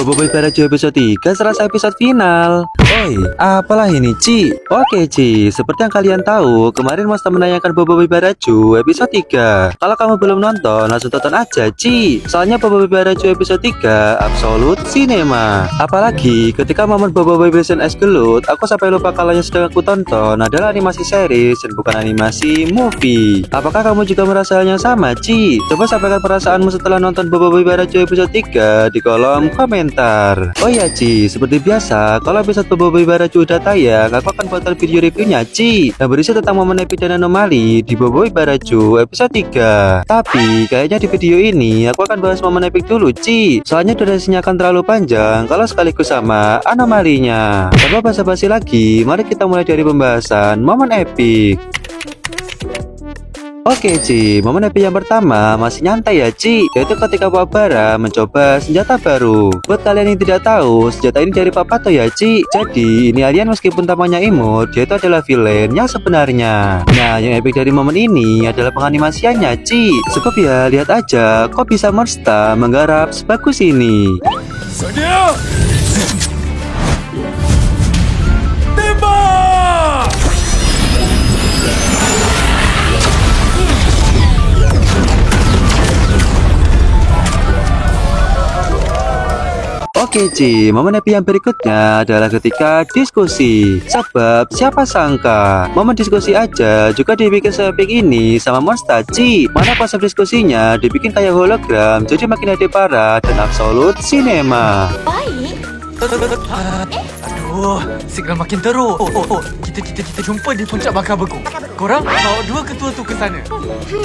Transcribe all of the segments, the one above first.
Boboiboy Barajo episode 3 serasa episode final. Oi, apalah ini Ci? Oke Ci, seperti yang kalian tahu, kemarin Monster menayangkan Boboiboy Barajo episode 3. Kalau kamu belum nonton, langsung tonton aja Ci. Soalnya Boboiboy Barajo episode 3 Absolute Cinema. Apalagi ketika momen Boboiboy Vision es gelut, aku sampai lupa kalau yang sedang aku tonton adalah animasi series dan bukan animasi movie. Apakah kamu juga merasa hal yang sama Ci? Coba sampaikan perasaanmu setelah nonton Boboiboy Barajo episode 3 di kolom komentar. Oh ya Ci, seperti biasa, kalau episode Boboiboy Barajo udah tayang, aku akan buatkan video reviewnya Ci, yang berisi tentang momen epic dan anomali di Boboiboy Barajo episode 3. Tapi kayaknya di video ini aku akan bahas momen epic dulu Ci, soalnya durasinya akan terlalu panjang kalau sekaligus sama anomalinya. Tanpa basa-basi lagi, mari kita mulai dari pembahasan momen epic. Oke Ci, momen epic yang pertama masih nyantai ya Ci, yaitu ketika Pak Bara mencoba senjata baru. Buat kalian yang tidak tahu, senjata ini dari Pak Pato ya Ci. Jadi ini alien meskipun tampaknya imut, dia itu adalah villain yang sebenarnya. Nah, yang epic dari momen ini adalah penganimasiannya Ci. Sebab ya, lihat aja kok bisa Monster menggarap sebagus ini. Sadia! Tembak! Oke Ci, momen epic yang berikutnya adalah ketika diskusi. Sebab siapa sangka momen diskusi aja juga dibikin se-epic ini sama Monster Ci. Mana konsep diskusinya dibikin kayak hologram, jadi makin ada parah dan Absolute Cinema. Baik. Aduh, signal makin teruk. Kita jumpa di puncak bakar beku. Korang bawa dua ketua tu ke sana.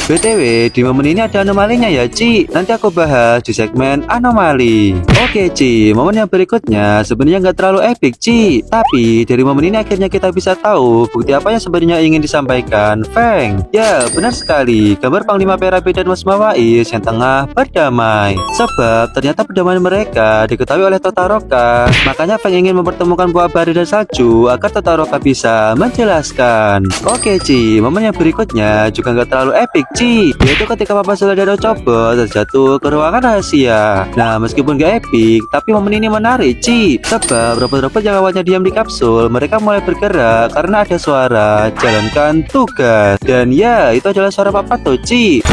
BTW, di momen ini ada anomalinya ya Ci. Nanti aku bahas di segmen anomali. Oke Ci, momen yang berikutnya sebenarnya nggak terlalu epic Ci. Tapi dari momen ini akhirnya kita bisa tahu bukti apa yang sebenarnya ingin disampaikan Feng. Ya, benar sekali. Gambar Panglima Perapi dan Mas Mawais yang tengah berdamai. Sebab ternyata perdamaian mereka diketahui oleh Totoroka. Makanya Feng ingin mempertemukan Buah Bari dan Salju agar Totoroka bisa menjelaskan. Oke Ci, momen yang berikutnya juga nggak terlalu epic Ci, yaitu ketika Papa Sula dan Chobo terjatuh ke ruangan rahasia. Nah, meskipun nggak epic, tapi momen ini menarik Ci, sebab robot-robot yang awalnya diam di kapsul, mereka mulai bergerak karena ada suara jalankan tugas. Dan ya, itu adalah suara Papa Pato Ci.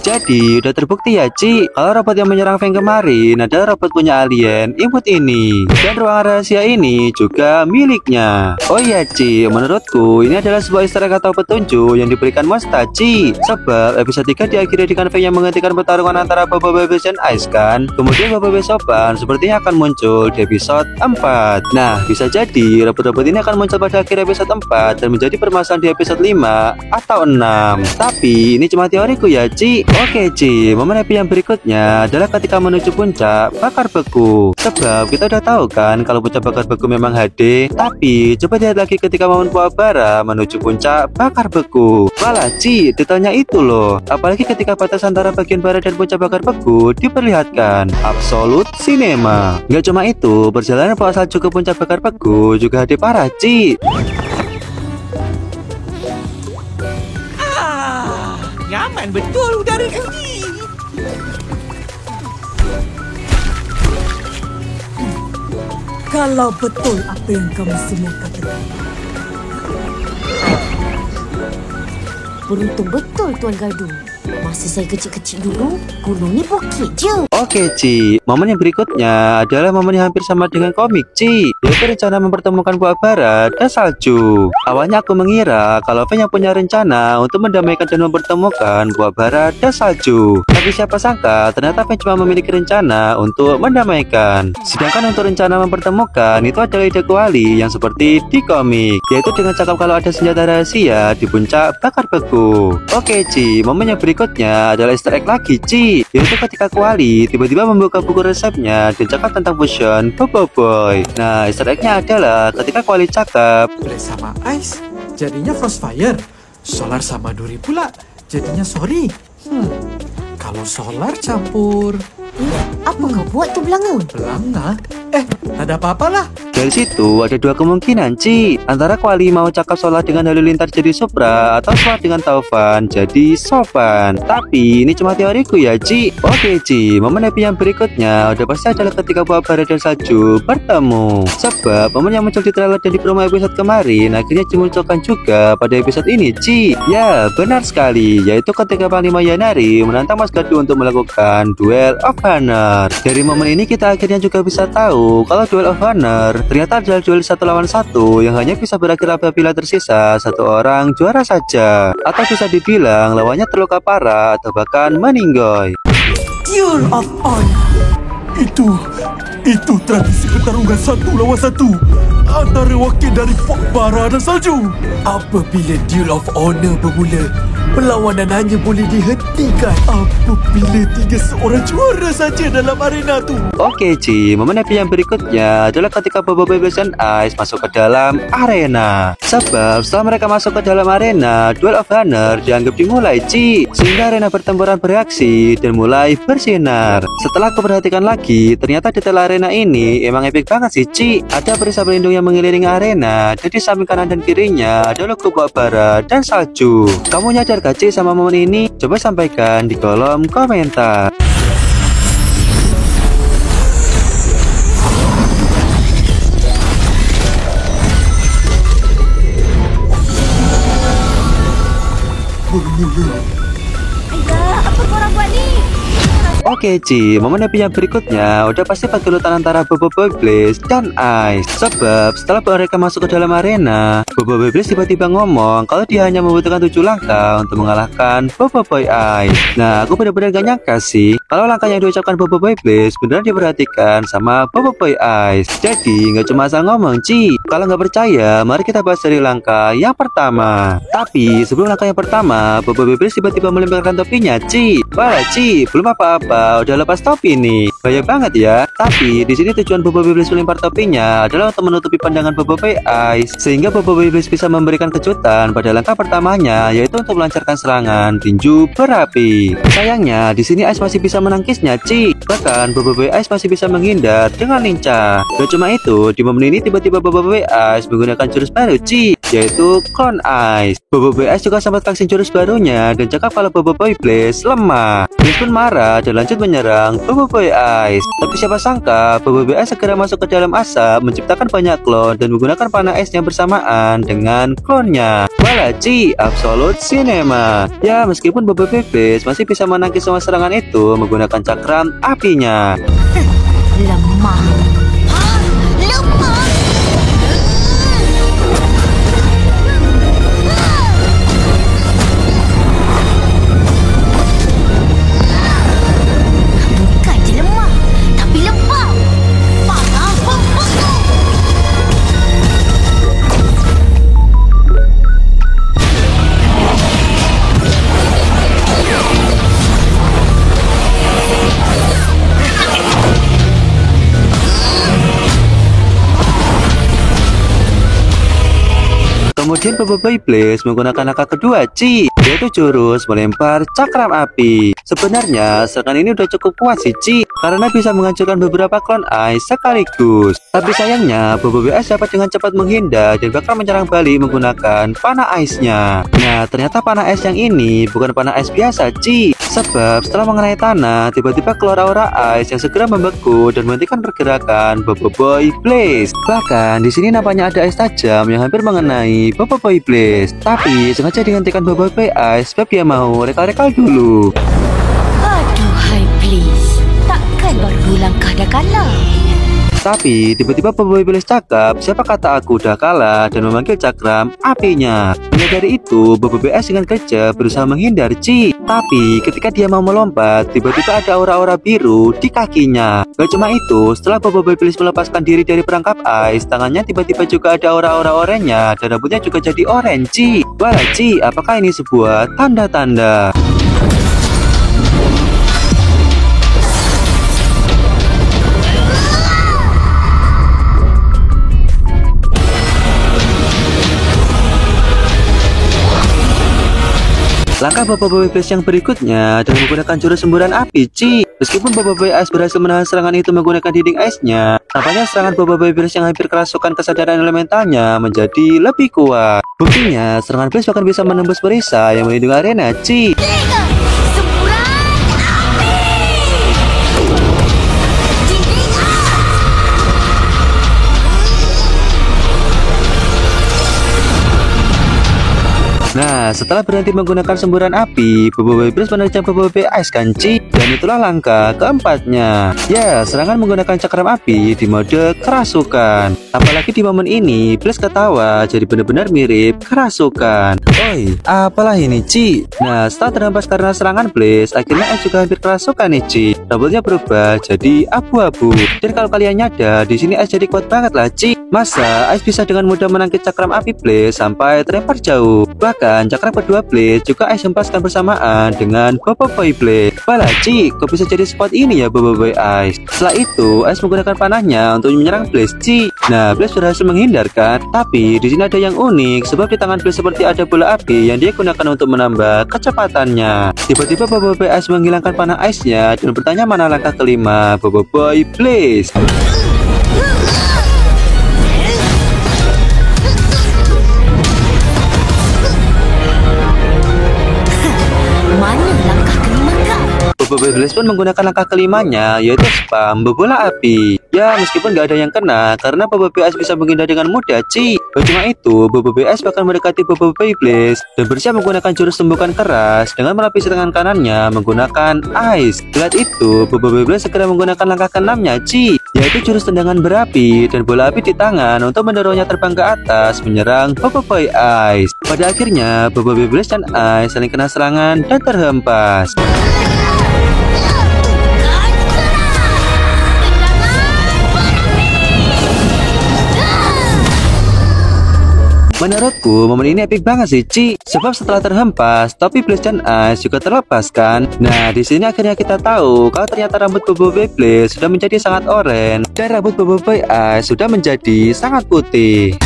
Jadi udah terbukti ya Ci, kalau robot yang menyerang Feng kemarin adalah robot punya alien imut ini. Dan ruangan rahasia ini juga miliknya. Oh iya Ci, menurutku ini adalah sebuah easter egg atau petunjuk yang diberikan Monster Ci. Sebab episode 3 diakhiri dengan Feng yang menghentikan pertarungan antara Boboiboy dan Ice kan. Kemudian Boboiboy Sopan sepertinya akan muncul di episode 4. Nah, bisa jadi robot-robot ini akan muncul pada akhir episode 4 dan menjadi permasalahan di episode 5 atau 6. Tapi ini cuma teoriku ya Ci. Oke Ci, momen epic yang berikutnya adalah ketika menuju puncak bakar beku. Sebab kita udah tahu kan kalau puncak bakar beku memang HD. Tapi coba lihat lagi ketika momen Buah Bara menuju puncak bakar beku. Malah Ci, detailnya itu loh. Apalagi ketika batas antara bagian barat dan puncak bakar beku diperlihatkan. Absolute Cinema. Gak cuma itu, perjalanan Pak Salju ke puncak bakar beku juga HD parah Ci. Nyaman betul udara ini. Kalau betul apa yang kamu semua katakan. Beruntung betul Tuan Gaduh. Masa saya kecil-kecil dulu, gunung ni bukit je. Oke Ci, momen yang berikutnya adalah momen yang hampir sama dengan komik Ci, yaitu rencana mempertemukan Buah Barat dan Salju. Awalnya aku mengira kalau Feng yang punya rencana untuk mendamaikan dan mempertemukan Buah Barat dan Salju. Tapi siapa sangka ternyata Feng cuma memiliki rencana untuk mendamaikan. Sedangkan untuk rencana mempertemukan itu adalah ide Kuali yang seperti di komik, yaitu dengan cakap kalau ada senjata rahasia di puncak bakar beku. Oke Ci, momen yang berikutnya adalah easter egg lagi Ci, yaitu ketika Kuali tiba-tiba membuka buku resepnya dan cakap tentang fusion Boboiboy. Nah, easter egg-nya adalah ketika Kuali cakap Black sama Ice jadinya Frostfire. Solar sama Duri pula jadinya Sorry. Kalau solar campur Apa kau buat tu belanga? Pelanggar? Tak ada apa-apa lah. Dari situ ada dua kemungkinan, Ci. Antara Kuali mau cakap Solah dengan Halilintar jadi Supra, atau Solah dengan Taufan jadi Sopan. Tapi ini cuma teoriku ya, Ci. Oke, Ci, momen happy yang berikutnya udah pasti adalah ketika Buah Bara dan Salju bertemu. Sebab momen yang muncul di trailer dan di promo episode kemarin akhirnya dimunculkan juga pada episode ini, Ci. Ya, benar sekali, yaitu ketika Panglima Yanari menantang Mas Gaduh untuk melakukan Duel of Honor. Dari momen ini kita akhirnya juga bisa tahu kalau Duel of Honor ternyata adalah duel 1 lawan 1 yang hanya bisa berakhir apabila tersisa satu orang juara saja, atau bisa dibilang lawannya terluka parah atau bahkan meninggoy. Duel of Honor. Itu tradisi pertarungan 1 lawan 1 antara wakil dari Buah Bara dan Salju. Apabila Duel of Honor bermula, perlawanan hanya boleh dihentikan apabila 3 seorang juara saja dalam arena tu. Oke, Ci, momen happy yang berikutnya adalah ketika Bobo Beyblade dan Ice masuk ke dalam arena. Sebab setelah mereka masuk ke dalam arena, Duel of Honor dianggap dimulai, Ci, sehingga arena pertempuran bereaksi dan mulai bersinar. Setelah aku perhatikan lagi, ternyata detail arena ini emang epic banget sih, Ci. Ada perisai pelindung yang mengelilingi arena, dan di samping kanan dan kirinya ada logo Buah Bara dan Salju. Kamu nyadar gak, Ci, sama momen ini? Coba sampaikan di kolom komentar. Ayah, apa korang buat ni? Oke, Ci, momen happy yang berikutnya udah pasti pergelutan antara Bobo Beyblade dan Ice. Sebab setelah mereka masuk ke dalam arena, Bobo Beyblade tiba-tiba ngomong kalau dia hanya membutuhkan 7 langkah untuk mengalahkan Bobo Boy Ice. Nah, aku benar-benar gak nyangka sih kalau langkah yang diucapkan Bobo Beyblade beneran diperhatikan sama Bobo Boy Ice. Jadi nggak cuma asal ngomong, Ci. Kalau nggak percaya, mari kita bahas dari langkah yang pertama. Tapi sebelum langkah yang pertama, Bobo Beyblade tiba-tiba melemparkan topinya, Ci. Wah, Ci, belum apa-apa, udah lepas topi nih. Bahaya banget ya. Tapi di sini tujuan Bobo Beyblade melempar topinya adalah untuk menutupi pandangan Bobo Boy Ice, sehingga Bobo Beyblade bisa memberikan kejutan pada langkah pertamanya, yaitu untuk melancarkan serangan tinju berapi. Sayangnya di sini Ice masih bisa menangkisnya, Ci. Bahkan Bobo Boy Ice masih bisa menghindar dengan lincah. Gak cuma itu, di momen ini tiba-tiba Bobo Boy Ice menggunakan jurus baru, Ci, yaitu Clone Ice. Bobo Boy Ice juga sempat vaksin jurus barunya dan cakap kalau Bobo Boy Blaze lemah. Blaze pun marah dan lanjut menyerang Bobo Boy Ice. Tapi siapa sangka Bobo Boy Ice segera masuk ke dalam asap, menciptakan banyak klon dan menggunakan panah es yang bersamaan dengan klonnya. Walah, Ci, absolute cinema. Ya, meskipun Bobo Boy Blaze masih bisa menangkis semua serangan itu menggunakan cakram apinya. Lemah. Lemah. Bukan je lemah, tapi lembab. Parah betul. Kemudian Bobo Boy Blaze menggunakan langkah kedua, Ci, yaitu jurus melempar cakram api. Sebenarnya serangan ini udah cukup kuat sih, Ci, karena bisa menghancurkan beberapa klon Ice sekaligus. Tapi sayangnya Bobo Boy Ice dapat dengan cepat menghindar dan bakal menyerang balik menggunakan panah Ice-nya. Nah, ternyata panah Ice yang ini bukan panah Ice biasa, Ci. Sebab setelah mengenai tanah, tiba-tiba keluar aura Ice yang segera membeku dan menghentikan pergerakan Bobo Boy Blaze. Bahkan di sini nampaknya ada Ice tajam yang hampir mengenai Bobo Boy Blaze. Tapi sengaja dihentikan Bobo Boy Ice sebab dia mau rekal-rekal dulu. Aduhai, please. Takkan baru 2 langkah dah kalah. Tapi tiba-tiba Bobo Boy Blaze cakap siapa kata aku udah kalah dan memanggil cakram apinya. Menyadari itu, Bobo Boy Ice dengan kerja berusaha menghindar, Ci. Tapi ketika dia mau melompat, tiba-tiba ada aura-aura biru di kakinya. Gak cuma itu, setelah Bobo Boy Blaze melepaskan diri dari perangkap Ice, tangannya tiba-tiba juga ada aura-aura oranye dan rambutnya juga jadi orange, Ci. Walah, Ci, apakah ini sebuah tanda-tanda? Langkah Boboiboy Blaze yang berikutnya dengan menggunakan jurus semburan api, Ci. Meskipun Boboiboy Ice berhasil menahan serangan itu menggunakan dinding ice-nya, tampaknya serangan Boboiboy Blaze yang hampir kerasukan kesadaran elementalnya menjadi lebih kuat. Buktinya, serangan Blaze bahkan bisa menembus perisai yang melindungi arena, Ci. Nah, setelah berhenti menggunakan semburan api, Boboiboy Blaze menerjang Boboiboy Ice kan, Ci? Dan itulah langkah keempatnya. Ya, serangan menggunakan cakram api di mode kerasukan. Apalagi di momen ini, Blaze ketawa jadi benar-benar mirip kerasukan. Oi, apalah ini, Ci? Nah, setelah terhempas karena serangan Blaze, akhirnya Ice juga hampir kerasukan nih, Ci. Rambutnya berubah jadi abu-abu. Dan kalau kalian nyadar, di sini Ice jadi kuat banget lah, Ci. Masa Ice bisa dengan mudah menangkis cakram api Blaze sampai terlempar jauh. Bahkan cakram kedua Blaze juga Ice hempaskan bersamaan dengan Boboiboy Blaze. Walah, Ci, kok bisa jadi spot ini ya Boboiboy Ice? Setelah itu Ice menggunakan panahnya untuk menyerang Blaze, Ci. Nah, Blaze berhasil menghindarkan, tapi di sini ada yang unik sebab di tangan Blaze seperti ada bola api yang dia gunakan untuk menambah kecepatannya. Tiba-tiba Boboiboy Ice menghilangkan panah Ice-nya dan bertanya mana langkah kelima Boboiboy Blaze. Boboiboy Blaze pun menggunakan langkah kelimanya, yaitu spam bola api. Ya, meskipun gak ada yang kena, karena Boboiboy Ice bisa menghindar dengan mudah, Ci. Gak cuma itu, Boboiboy Ice bahkan mendekati Boboiboy Blaze dan bersiap menggunakan jurus sembuhkan keras dengan melapisi tangan kanannya menggunakan Ice. Lihat itu, Boboiboy Blaze segera menggunakan langkah keenamnya, Ci, yaitu jurus tendangan berapi dan bola api di tangan untuk mendorongnya terbang ke atas menyerang Boboiboy Ice. Pada akhirnya, Boboiboy Blaze dan Ice saling kena serangan dan terhempas. Menurutku, momen ini epic banget sih, Ci. Sebab setelah terhempas, topi Blaze dan Ice juga terlepaskan. Nah, di sini akhirnya kita tahu kalau ternyata rambut Boboiboy Blaze sudah menjadi sangat oranye dan rambut Boboiboy Ice sudah menjadi sangat putih.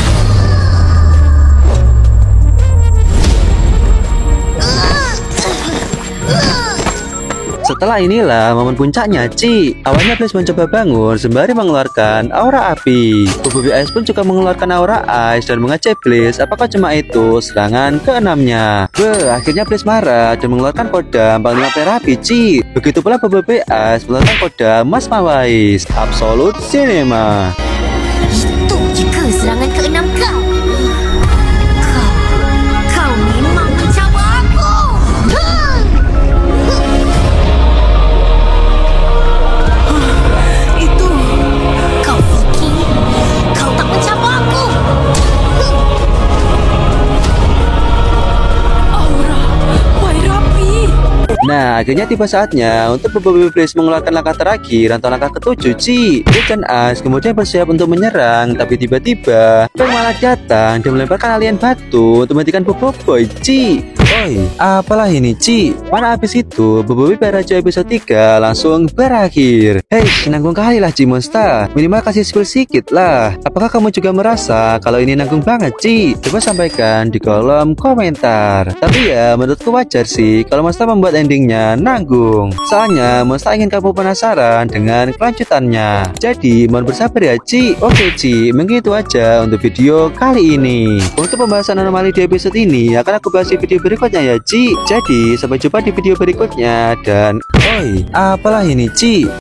Setelah inilah momen puncaknya, Ci. Awalnya Blaze mencoba bangun sembari mengeluarkan aura api. Boboiboy Ice pun juga mengeluarkan aura Ice dan mengejek Blaze apakah cuma itu serangan keenamnya. Akhirnya Blaze marah dan mengeluarkan kodam Panglima Terapi, Ci. Begitu pula Boboiboy Ice mengeluarkan kodam Mas Mawais Absolute Cinema. Itu jika serangan keenam kau. Kau memang mencabar aku. Itu kau fikir kau tak mencabar aku. Aura Wairapi. Nah, akhirnya tiba saatnya untuk Boboiboy Blaze mengeluarkan langkah terakhir atau langkah ke-7, Ci. Blaze dan Ice kemudian bersiap untuk menyerang, tapi tiba-tiba Feng malah datang dan melemparkan alien batu untuk menghentikan Boboiboy, Ci. Oi, apalah ini, Ci? Mana habis itu Boboiboy Barajo episode 3 langsung berakhir. Hei, nanggung kali lah, Ci Monster. Minimal kasih spill sedikit lah. Apakah kamu juga merasa kalau ini nanggung banget, Ci? Coba sampaikan di kolom komentar. Tapi ya, menurutku wajar sih kalau Monster membuat endingnya nanggung. Soalnya Monster ingin kamu penasaran dengan kelanjutannya. Jadi mohon bersabar ya, Ci. Oke, Ci, mungkin itu aja untuk video kali ini. Untuk pembahasan anomali di episode ini akan aku bahas di video berikutnya ya, Ci. Jadi sampai jumpa di video berikutnya. Dan oi, apalah ini, Ci?